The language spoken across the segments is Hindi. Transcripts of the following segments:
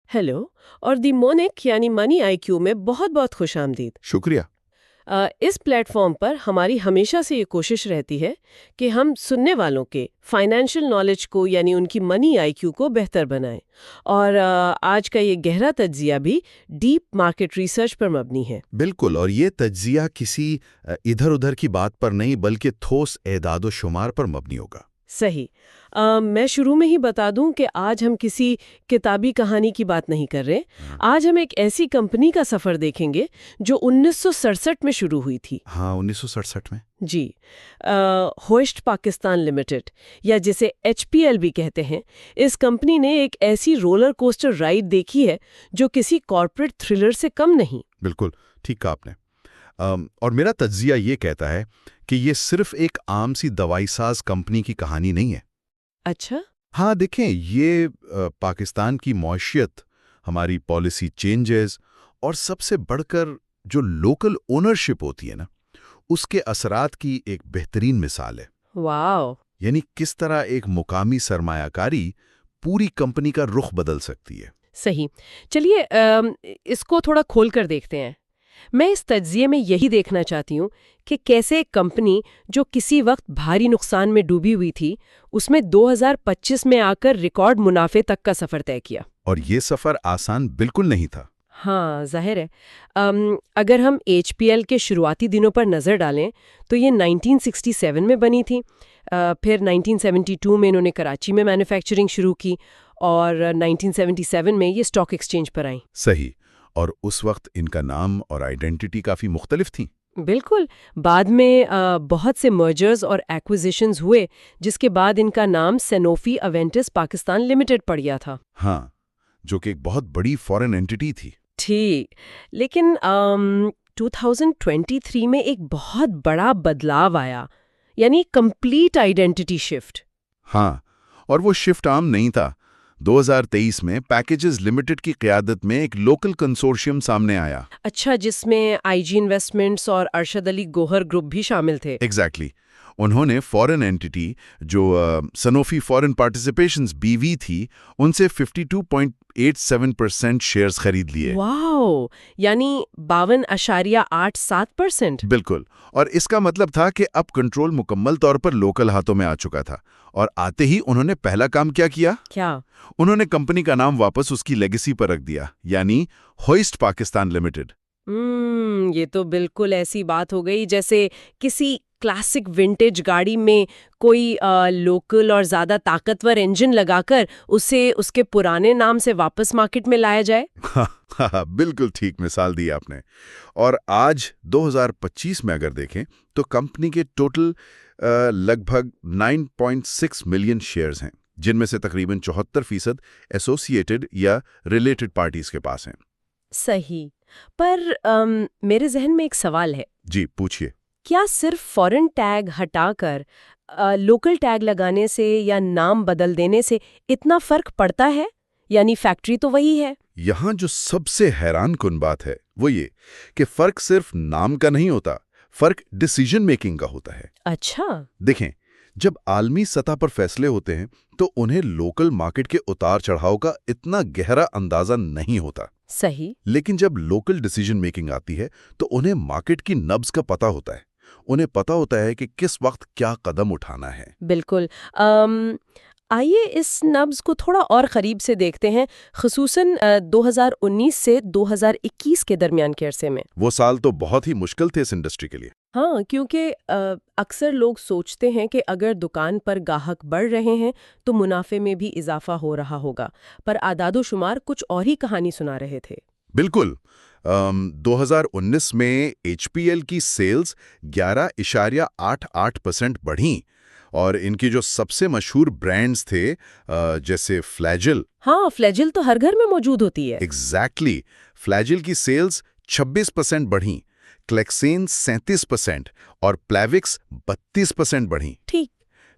हेलो और दी मोनिक यानी मनी आईक्यू में बहुत बहुत खुशामदीद। शुक्रिया। इस प्लेटफॉर्म पर हमारी हमेशा से ये कोशिश रहती है कि हम सुनने वालों के फाइनेंशियल नॉलेज को यानी उनकी मनी आईक्यू को बेहतर बनाएं। और आज का ये गहरा तज्जिया भी डीप मार्केट रिसर्च पर मबनी है। बिल्कुल, और ये तज्जिया किसी इधर उधर की बात पर नहीं बल्कि ठोस एदाद शुमार पर मबनी होगा। सही। मैं शुरू में ही बता दूं कि आज हम किसी किताबी कहानी की बात नहीं कर रहे। आज हम एक ऐसी कंपनी का सफर देखेंगे जो 1967 में शुरू हुई थी। हाँ, 1967 में। जी। होस्ट पाकिस्तान लिमिटेड या जिसे HPL भी कहते हैं, इस कंपनी ने एक ऐसी रोलर कोस्टर राइड देखी है जो किसी कॉर्पोरेट थ्रिलर से कम नहीं। बिल्कुल ठीक कहा आपने। और मेरा तज्जिया ये कहता है कि ये सिर्फ एक आम सी दवाईसाज कंपनी की कहानी नहीं है। अच्छा। हाँ देखें, ये पाकिस्तान की मौशियत, हमारी पॉलिसी चेंजेस और सबसे बढ़कर जो लोकल ओनरशिप होती है ना, उसके असरात की एक बेहतरीन मिसाल है। वाह। यानी किस तरह एक मुकामी सरमायाकारी पूरी कंपनी का रुख बदल सकती है। सही। चलिए इसको थोड़ा खोल कर देखते हैं। मैं इस तज्जिए में यही देखना चाहती हूँ कि कैसे एक कंपनी जो किसी वक्त भारी नुकसान में डूबी हुई थी, उसमें 2025 में आकर रिकॉर्ड मुनाफे तक का सफर तय किया। और ये सफर आसान बिल्कुल नहीं था। हाँ, जाहिर है। अगर हम HPL के शुरुआती दिनों पर नज़र डालें तो ये 1967 में बनी थी। फिर 1972 में इन्होंने कराची में मैन्युफैक्चरिंग शुरू की और 1977 में ये स्टॉक एक्सचेंज पर आई। सही। और उस वक्त इनका नाम और आइडेंटिटी काफी मुख्तलिफ थी। बिल्कुल। बाद में बहुत से मर्जर्स और एक्विजिशंस हुए, जिसके बाद इनका नाम सैनोफी अवेंटिस पाकिस्तान लिमिटेड पड़ गया था। हाँ, जो कि एक बहुत बड़ी फॉरेन एंटिटी थी। ठीक। लेकिन 2023 में एक बहुत बड़ा बदलाव आया, यानी कंप्लीट आइडेंटिटी शिफ्ट। हाँ, और वो शिफ्ट आम नहीं था। 2023 में पैकेजेस लिमिटेड की क़यादत में एक लोकल कंसोर्शियम सामने आया। अच्छा, जिसमें IG इन्वेस्टमेंट्स और अरशद अली गोहर ग्रुप भी शामिल थे। एग्जैक्टली। उन्होंने फॉरेन एंटिटी जो सनोफी फॉरेन पार्टिसिपेशंस BV थी, उनसे 52.87% शेयर्स खरीद लिए। वाओ, यानी 52.87%। बिल्कुल। और इसका मतलब था कि अब कंट्रोल मुकम्मल तौर पर लोकल हाथों में आ चुका था। और आते ही उन्होंने पहला काम क्या किया? क्या? उन्होंने कंपनी का नाम वापस उसकी लेगेसी पर रख दिया, यानी होस्ट पाकिस्तान लिमिटेड। ये तो बिल्कुल ऐसी बात हो गई जैसे किसी क्लासिक विंटेज गाड़ी में कोई लोकल और ज्यादा ताकतवर इंजन लगाकर उसे उसके पुराने नाम से वापस मार्केट में लाया जाए। हाँ, बिल्कुल ठीक मिसाल दी आपने। और आज 2025 में अगर देखें तो कंपनी के टोटल लगभग 9.6 मिलियन शेयर्स हैं, जिनमें से तकरीबन 74% एसोसिएटेड या रिलेटेड पार्टीज के पास हैं। सही। पर मेरे जहन में एक सवाल है। जी पूछिए। क्या सिर्फ फॉरेन टैग हटाकर लोकल टैग लगाने से या नाम बदल देने से इतना फर्क पड़ता है? यानी फैक्ट्री तो वही है। यहाँ जो सबसे हैरान कुन बात है वो ये कि फर्क सिर्फ नाम का नहीं होता, फर्क डिसीजन मेकिंग का होता है। अच्छा। देखें, जब आलमी सतह पर फैसले होते हैं तो उन्हें लोकल मार्केट के उतार चढ़ाव का इतना गहरा अंदाजा नहीं होता। सही। लेकिन जब लोकल डिसीजन मेकिंग आती है तो उन्हें मार्केट की नब्ज का पता होता है। उन्हें पता होता है कि किस वक्त क्या कदम उठाना है। बिल्कुल। आइए इस नब्ज को थोड़ा और करीब से देखते हैं, खुसूसन 2019 से 2021 के दरमियान के अरसे में। वो साल तो बहुत ही मुश्किल थे इस इंडस्ट्री के लिए। हाँ, क्योंकि अक्सर लोग सोचते हैं कि अगर दुकान पर ग्राहक बढ़ रहे हैं तो मुनाफे में भी इजाफा हो रहा होगा, पर आदादोशुमार कुछ और ही कहानी सुना रहे थे। बिल्कुल। 2019 में HPL की सेल्स 11.88% बढ़ी और इनकी जो सबसे मशहूर ब्रांड्स थे जैसे फ्लैजिल। हाँ, फ्लैजिल तो हर घर में मौजूद होती है। एग्जैक्टली। फ्लैजिल की सेल्स 26% बढ़ी, क्लेक्सेन 37% और प्लेविक्स 32% बढ़ी। ठीक।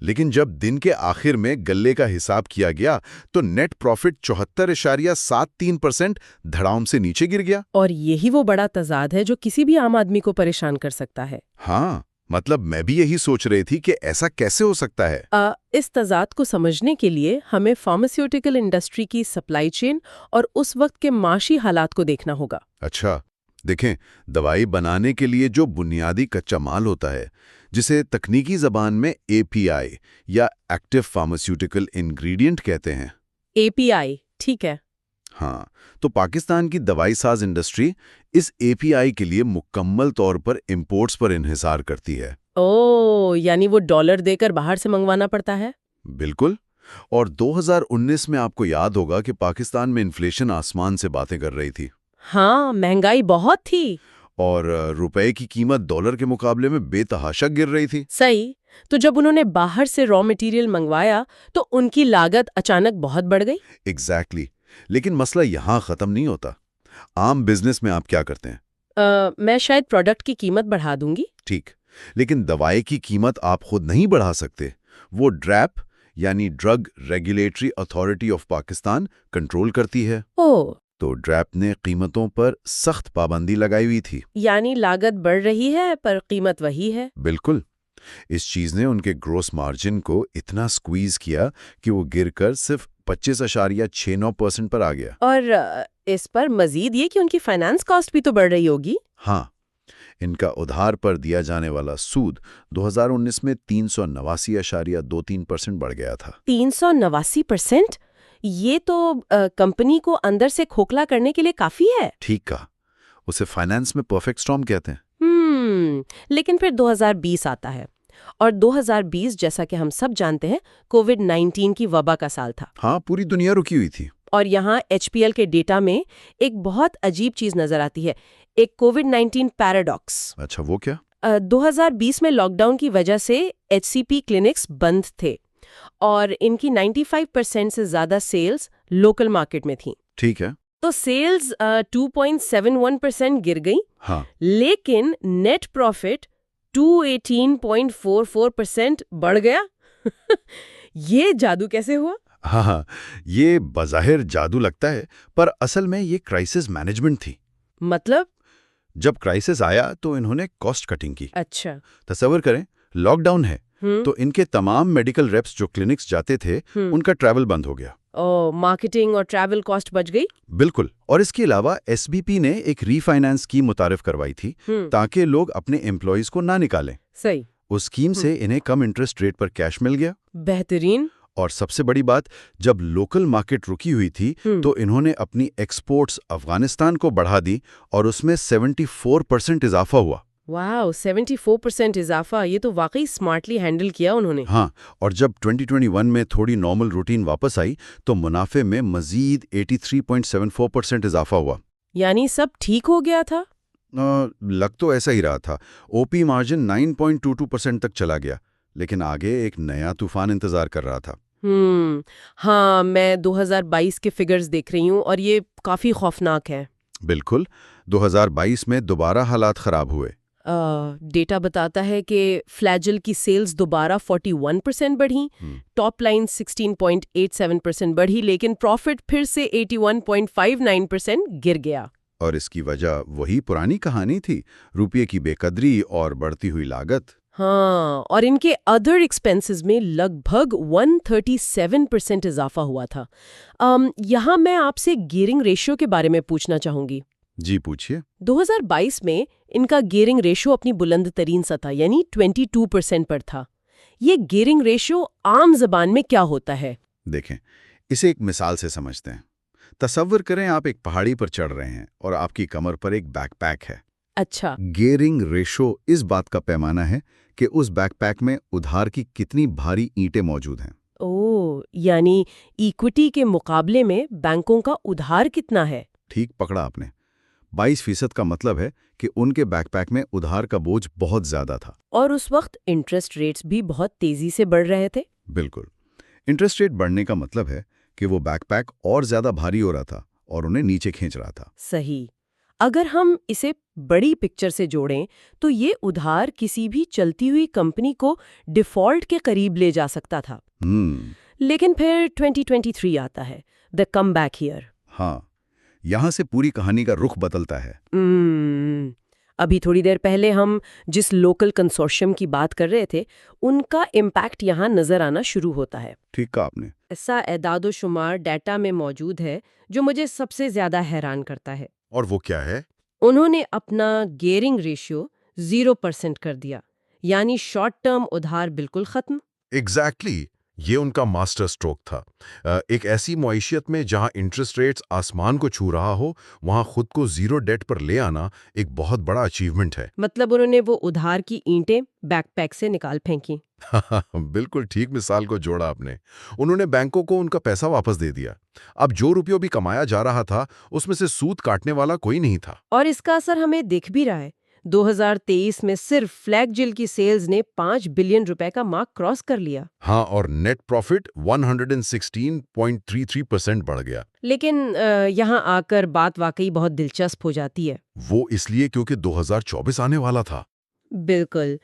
लेकिन जब दिन के आखिर में गल्ले का हिसाब किया गया तो नेट प्रॉफिट 74.73% धड़ाम से नीचे गिर गया। और यही वो बड़ा तजाद है जो किसी भी आम आदमी को परेशान कर सकता है। हाँ, मतलब मैं भी यही सोच रही थी कि ऐसा कैसे हो सकता है। इस तज़ाद को समझने के लिए हमें फार्मास्यूटिकल इंडस्ट्री की सप्लाई चेन और उस वक्त के माशी हालात को देखना होगा। अच्छा, देखें, दवाई बनाने के लिए जो बुनियादी कच्चा माल होता है, जिसे तकनीकी ज़बान में एपीआई या एक्टिव फार्मास्यूटिकल इंग्रेडिएंट कहते हैं। एपीआई, ठीक है। हाँ, तो पाकिस्तान की दवाई साज इंडस्ट्री इस एपीआई के लिए मुकम्मल तौर पर इंपोर्ट्स पर इन्हिसार करती है। यानी वो डॉलर देकर बाहर से मंगवाना पड़ता है? बिल्कुल। और 2019 में आपको याद होगा कि पाकिस्तान में इन्फ्लेशन आसमान से बातें कर रही थी। हाँ, महंगाई बहुत थी। और रुपए की कीमत डॉलर के मुकाबले में बेतहाशा गिर रही थी। सही। तो जब उन्होंने बाहर से रॉ मटेरियल मंगवाया तो उनकी लागत अचानक बहुत बढ़ गई। एग्जैक्टली। लेकिन मसला यहाँ ख़त्म नहीं होता। आम बिजनेस में आप क्या करते हैं? मैं शायद प्रोडक्ट की कीमत बढ़ा दूंगी। ठीक, लेकिन दवाई की कीमत आप खुद नहीं बढ़ा सकते। वो ड्रैप यानी drug regulatory authority of Pakistan control करती है। ओह, तो ड्रैप ने कीमतों पर सख्त पाबंदी लगाई हुई थी। यानी लागत बढ़ रही है पर कीमत वही है। बिल्कुल। इस चीज ने उनके ग्रोस मार्जिन को इतना स्क्वीज किया कि वो गिरकर सिर्फ 25.69% पर आ गया। और इस पर मजीद ये कि उनकी फाइनेंस कॉस्ट भी तो बढ़ रही होगी। हाँ, इनका उधार पर दिया जाने वाला सूद 2019 में 389.23% बढ़ गया था। 389%? ये तो कंपनी को अंदर से खोखला करने के लिए काफी है। ठीक कहा। उसे फाइनेंस में परफेक्ट स्टॉर्म कहते हैं। लेकिन फिर 2020 आता है और 2020 जैसा कि हम सब जानते हैं कोविड-19 की वबा का साल था। हाँ, पूरी दुनिया रुकी हुई थी। और यहाँ एचपीएल के डेटा में एक बहुत अजीब चीज नजर आती है, एक कोविड-19 पैराडॉक्स। अच्छा, वो क्या? 2020 में लॉकडाउन की वजह से एचसीपी क्लिनिक्स बंद थे और इनकी 95% से ज्यादा सेल्स लोकल मार्केट में थी। ठीक है। तो सेल्स 2.71% गिर गई। हाँ, लेकिन नेट प्रॉफिट 218.44% बढ़ गया। ये जादू कैसे हुआ? हाँ, ये बज़ाहिर जादू लगता है, पर असल में ये क्राइसिस मैनेजमेंट थी। मतलब? जब क्राइसिस आया तो इन्होंने कॉस्ट कटिंग की। अच्छा। तसव्वुर करें, लॉकडाउन है तो इनके तमाम मेडिकल रेप्स जो क्लिनिक्स जाते थे, उनका ट्रैवल बंद हो गया। मार्केटिंग और ट्रैवल कॉस्ट बच गई। बिल्कुल। और इसके अलावा एसबीपी ने एक रीफाइनेंस स्कीम मुतारिफ करवाई थी ताकि लोग अपने एम्प्लॉइज को ना निकालें। सही। उस स्कीम से इन्हें कम इंटरेस्ट रेट पर कैश मिल गया। बेहतरीन। और सबसे बड़ी बात, जब लोकल मार्केट रुकी हुई थी तो इन्होंने अपनी एक्सपोर्ट्स अफगानिस्तान को बढ़ा दी और उसमें 74% इजाफा हुआ। वाह, 74% इजाफा, ये तो वाकई स्मार्टली हैंडल किया उन्होंने। हाँ, और जब 2021 में थोड़ी नॉर्मल रूटीन वापस आई तो मुनाफे में मजीद 83.74% इजाफा हुआ। यानी सब ठीक हो गया था? लग तो ऐसा ही रहा था। ओपी मार्जिन 9.22% तक चला गया, लेकिन आगे एक नया तूफान इंतजार कर रहा था। हाँ, मैं 2022 के फिगर्स देख रही हूँ और ये काफी खौफनाक है। बिल्कुल। 2022 में दोबारा हालात खराब हुए। डेटा बताता है कि फ्लैजिल की सेल्स दोबारा 41% बढ़ी, टॉप लाइन 16.87% बढ़ी, लेकिन प्रॉफिट फिर से 81.59% गिर गया। और इसकी वजह वही पुरानी कहानी थी, रुपये की बेकदरी और बढ़ती हुई लागत। हाँ, और इनके अदर एक्सपेंसेस में लगभग 137% इजाफा हुआ था। यहाँ मैं आपसे गियरिंग रेशियो के बारे में पूछना चाहूंगी। जी, पूछिए। 2022 में इनका गियरिंग रेशियो अपनी बुलंद तरीन सतह यानी 22% पर था। ये गियरिंग रेशियो आम जबान में क्या होता है? देखें, इसे एक मिसाल से समझते हैं। तसव्वुर करें आप एक पहाड़ी पर चढ़ रहे हैं और आपकी कमर पर एक बैकपैक है। अच्छा। गियरिंग रेशो इस बात का पैमाना है कि उस बैकपैक में उधार की कितनी भारी ईंटें मौजूद हैं। ओह, यानी इक्विटी के मुकाबले में बैंकों का उधार कितना है? ठीक पकड़ा आपने। 22% का मतलब है कि उनके बैकपैक में उधार का बोझ बहुत ज्यादा था। और उस वक्त इंटरेस्ट रेट्स भी बहुत तेजी से बढ़ रहे थे। बिल्कुल। इंटरेस्ट रेट बढ़ने का मतलब है कि वो बैकपैक और ज्यादा भारी हो रहा था और उन्हें नीचे खींच रहा था। सही। अगर हम इसे बड़ी पिक्चर से जोड़ें तो ये उधार किसी भी चलती हुई कंपनी को डिफॉल्ट के करीब ले जा सकता था। लेकिन फिर 2023 आता है, द कमबैक ईयर। हाँ, यहां से पूरी कहानी का रुख बदलता है। अभी थोड़ी देर पहले हम जिस लोकल कंसोर्शियम की बात कर रहे थे, उनका इम्पैक्ट यहाँ नजर आना शुरू होता है। ठीक कहा आपने। ऐसा एदादो-शुमार डाटा में मौजूद है जो मुझे सबसे ज्यादा हैरान करता है। और वो क्या है? उन्होंने अपना गियरिंग रेशियो 0% कर दिया, यानी शॉर्ट टर्म उधार बिल्कुल खत्म। एग्जैक्टली ये उनका मास्टर स्ट्रोक था। एक ऐसी मईशियत में जहां इंटरेस्ट रेट्स आसमान को छू रहा हो, वहां खुद को जीरो डेट पर ले आना एक बहुत बड़ा अचीवमेंट है। मतलब उन्होंने वो उधार की ईंटें बैकपैक से निकाल फेंकी। बिल्कुल ठीक मिसाल को जोड़ा आपने। उन्होंने बैंकों को उनका पैसा वापस दे दिया। अब जो रुपयों भी कमाया जा रहा था, उसमें से सूद काटने वाला कोई नहीं था। और इसका असर हमें दिख भी रहा है। 2023 में सिर्फ फ्लैगजिल की सेल्स ने 5 बिलियन रुपए का मार्क क्रॉस कर लिया। हाँ, और नेट प्रॉफिट 116.33% बढ़ गया। लेकिन यहाँ आकर बात वाकई बहुत दिलचस्प हो जाती है। वो इसलिए क्योंकि 2024 आने वाला था। बिल्कुल।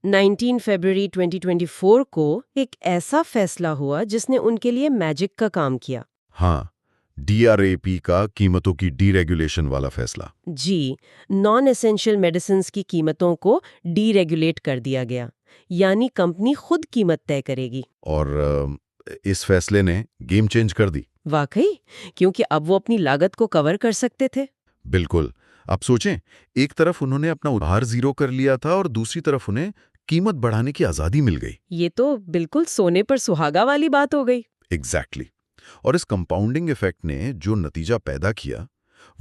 19 फरवरी 2024 को एक ऐसा फैसला हुआ जिसने उनके लिए मैजिक का काम किया। हाँ, DRAP का कीमतों की डीरेगुलेशन वाला फैसला। जी, नॉन एसेंशियल मेडिसिन्स की कीमतों को डीरेगुलेट कर दिया गया, यानी कंपनी खुद कीमत तय करेगी। और इस फैसले ने गेम चेंज कर दी। वाकई, क्योंकि अब वो अपनी लागत को कवर कर सकते थे। बिल्कुल। अब सोचें, एक तरफ उन्होंने अपना उधार जीरो कर लिया था और दूसरी तरफ उन्हें कीमत बढ़ाने की आजादी मिल गई। ये तो बिल्कुल सोने पर सुहागा वाली बात हो गई। एग्जैक्टली। और इस कंपाउंडिंग इफेक्ट ने जो नतीजा पैदा किया,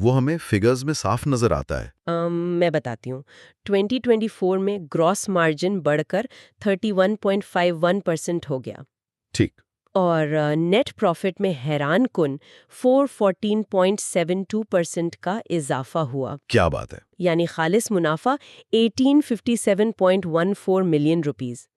वो हमें फिगर्स में साफ नजर आता है। मैं बताती हूँ। 2024 में ग्रॉस मार्जिन बढ़कर 31.51% हो गया ठीक। और नेट प्रॉफिट में हैरान कुन 414.72% का इजाफा हुआ। क्या बात है। यानी खालिस मुनाफा 1857.14 मिलियन रुपीस,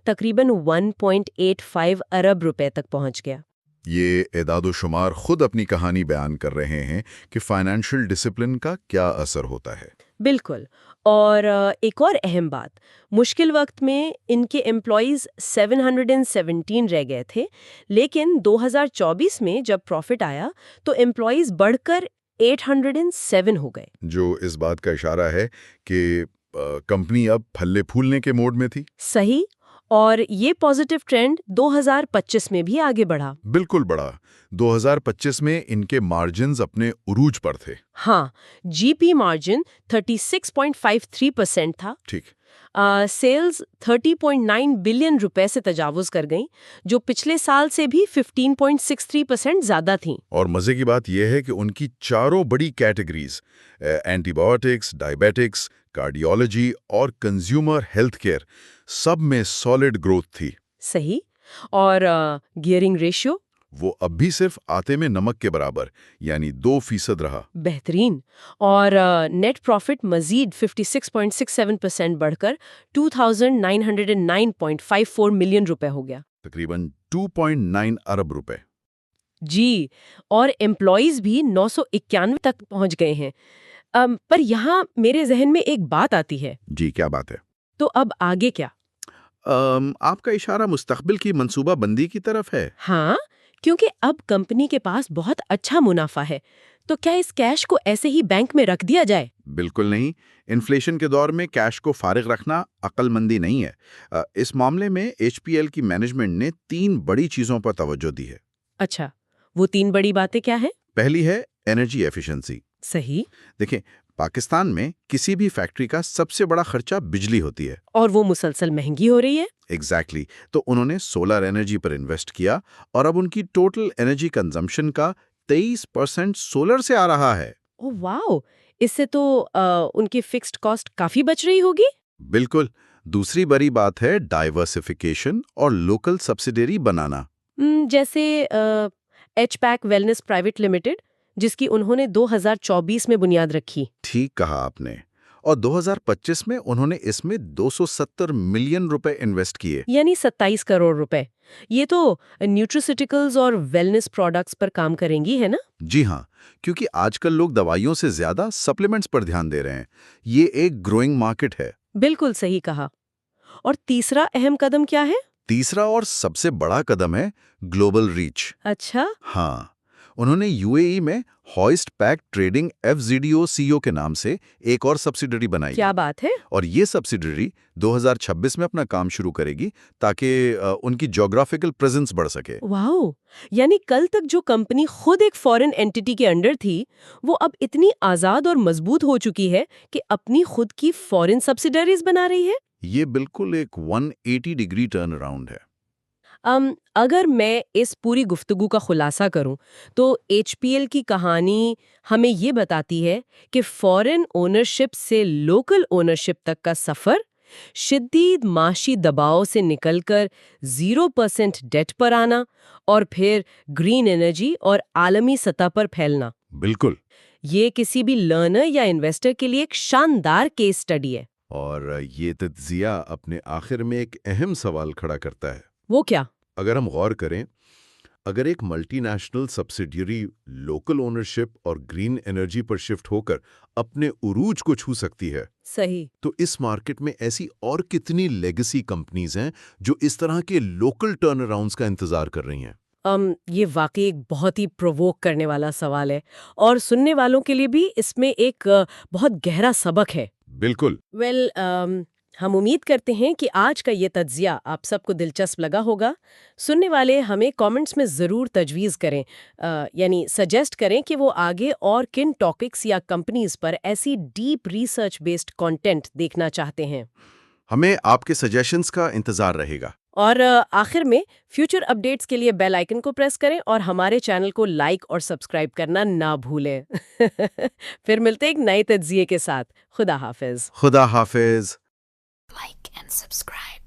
तकरीबन 1.85 अरब रुपए तक पहुंच गया। ये एदादो-शुमार खुद अपनी कहानी बयान कर रहे हैं कि फाइनेंशियल डिसिप्लिन का क्या असर होता है। बिल्कुल। और एक और अहम बात, मुश्किल वक्त में इनके एम्प्लॉयज़ 717 रह गए थे, लेकिन 2024 में जब प्रॉफिट आया तो एम्प्लॉयज़ बढ़कर 807 हो गए। जो इस बात का इशारा है कि कंपनी अब फलने फूलने के मोड में थी। सही। और ये पॉजिटिव ट्रेंड 2025 में भी आगे बढ़ा। बिल्कुल बढ़ा। 2025 में इनके मार्जिन्स अपने उरूज पर थे। हाँ, जीपी मार्जिन 36.53% था। ठीक। सेल्स 30.9 बिलियन रुपए से तजावुज कर गईं, जो पिछले साल से भी 15.63% ज्यादा थीं। और मजे की बात यह है कि उनकी चारों बड़ी कैटेगरीज एंटीबायोटिक्स, डायबिटिक्स, कार्डियोलॉजी और कंज्यूमर हेल्थ केयर, सब में सॉलिड ग्रोथ थी। सही। और गियरिंग रेशियो वो अब भी सिर्फ आटे में नमक के बराबर, यानी 2% रहा। बेहतरीन। और नेट प्रॉफिट मजीद 56.67% बढ़कर 2,909.54 मिलियन रुपए हो गया। तकरीबन 2.9 अरब रुपए। जी। और एम्प्लॉयज भी 991 तक पहुंच गए हैं। पर यहाँ मेरे जहन में एक बात आती है। जी, क्या बात है? तो अब आगे क्या? आपका इशारा मुस्तकबिल की मंसूबाबंदी की तरफ है। हाँ, क्योंकि अब कंपनी के पास बहुत अच्छा मुनाफा है, तो क्या इस कैश को ऐसे ही बैंक में रख दिया जाए? बिल्कुल नहीं। इन्फ्लेशन के दौर में कैश को फारिग रखना अक्लमंदी नहीं है। इस मामले में एचपीएल की मैनेजमेंट ने 3 बड़ी चीजों पर तवज्जो दी है। अच्छा, वो 3 बड़ी बातें क्या हैं? पहली है एनर्जी एफिशिएंसी। सही। देखें, पाकिस्तान में किसी भी फैक्ट्री का सबसे बड़ा खर्चा बिजली होती है। और वो मुसलसल महंगी हो रही है। एग्जैक्टली। तो उन्होंने सोलर एनर्जी पर इन्वेस्ट किया और अब उनकी टोटल एनर्जी कंजम्पशन का 23% सोलर से आ रहा है। ओह वाओ, इससे तो उनकी फिक्स्ड कॉस्ट काफी बच रही होगी। बिल्कुल। दूसरी बड़ी बात है डाइवर्सिफिकेशन और लोकल सब्सिडरी बनाना। जैसे एचपैक वेलनेस प्राइवेट लिमिटेड, जिसकी उन्होंने 2024 में बुनियाद रखी। ठीक कहा आपने। और 2025 में उन्होंने इसमें 270 मिलियन रुपए इन्वेस्ट किए, यानी 27 करोड़ रुपए। ये तो न्यूट्रिसिटिकल्स और वेलनेस प्रोडक्ट्स पर काम करेंगी, है ना? जी हाँ, क्योंकि आजकल लोग दवाइयों से ज्यादा सप्लीमेंट्स पर ध्यान दे रहे हैं। ये एक ग्रोइंग मार्केट है। बिल्कुल सही कहा। और तीसरा अहम कदम क्या है? तीसरा और सबसे बड़ा कदम है ग्लोबल रीच। अच्छा। हाँ, उन्होंने यूएई में hoist pact trading FZDO CEO के नाम से एक और सब्सिडरी बनाई क्या गई। बात है। और ये सब्सिडरी 2026 में अपना काम शुरू करेगी ताकि उनकी ज्योग्राफिकल प्रेजेंस बढ़ सके। वाओ, यानी कल तक जो कंपनी खुद एक फॉरेन एंटिटी के अंडर थी, वो अब इतनी आजाद और मजबूत हो चुकी है कि अपनी खुद की फॉरेन सब्सिडरीज बना रही है। ये बिल्कुल एक 180 डिग्री टर्न अराउंड है। अगर मैं इस पूरी गुफ्तगू का खुलासा करूं, तो एचपीएल की कहानी हमें ये बताती है कि फॉरेन ओनरशिप से लोकल ओनरशिप तक का सफर शिद्दीद माशी दबाव से निकलकर 0% डेट पर आना और फिर ग्रीन एनर्जी और आलमी सतह पर फैलना, बिल्कुल। ये किसी भी लर्नर या इन्वेस्टर के लिए एक शानदार केस स्टडी है। और ये तज्जिया अपने आखिर में एक अहम सवाल खड़ा करता है। वो क्या? अगर हम गौर करें, अगर एक मल्टीनेशनल सब्सिडियरी लोकल ओनरशिप और ग्रीन एनर्जी पर शिफ्ट होकर अपने उरूज को छू सकती है, सही। तो इस मार्केट में ऐसी और कितनी लेगेसी कंपनीज हैं जो इस तरह के लोकल टर्न अराउंड्स का इंतजार कर रही हैं? ये वाकई एक बहुत ही प्रोवोक करने वाला सवाल है और सुनने वालों के लिए भी इसमें एक बहुत गहरा सबक है। बिल्कुल। वेल, हम उम्मीद करते हैं कि आज का ये तज्जिया आप सबको दिलचस्प लगा होगा। सुनने वाले हमें कमेंट्स में ज़रूर तजवीज़ करें, यानी सजेस्ट करें कि वो आगे और किन टॉपिक्स या कंपनीज पर ऐसी डीप रिसर्च बेस्ड कंटेंट देखना चाहते हैं। हमें आपके सजेशंस का इंतजार रहेगा। और आखिर में फ्यूचर अपडेट्स के लिए बेल आइकन को प्रेस करें और हमारे चैनल को लाइक और सब्सक्राइब करना ना भूलें। फिर मिलते हैं एक नए तज्जिए के साथ। खुदा हाफिज। खुदा हाफिज। Like and subscribe.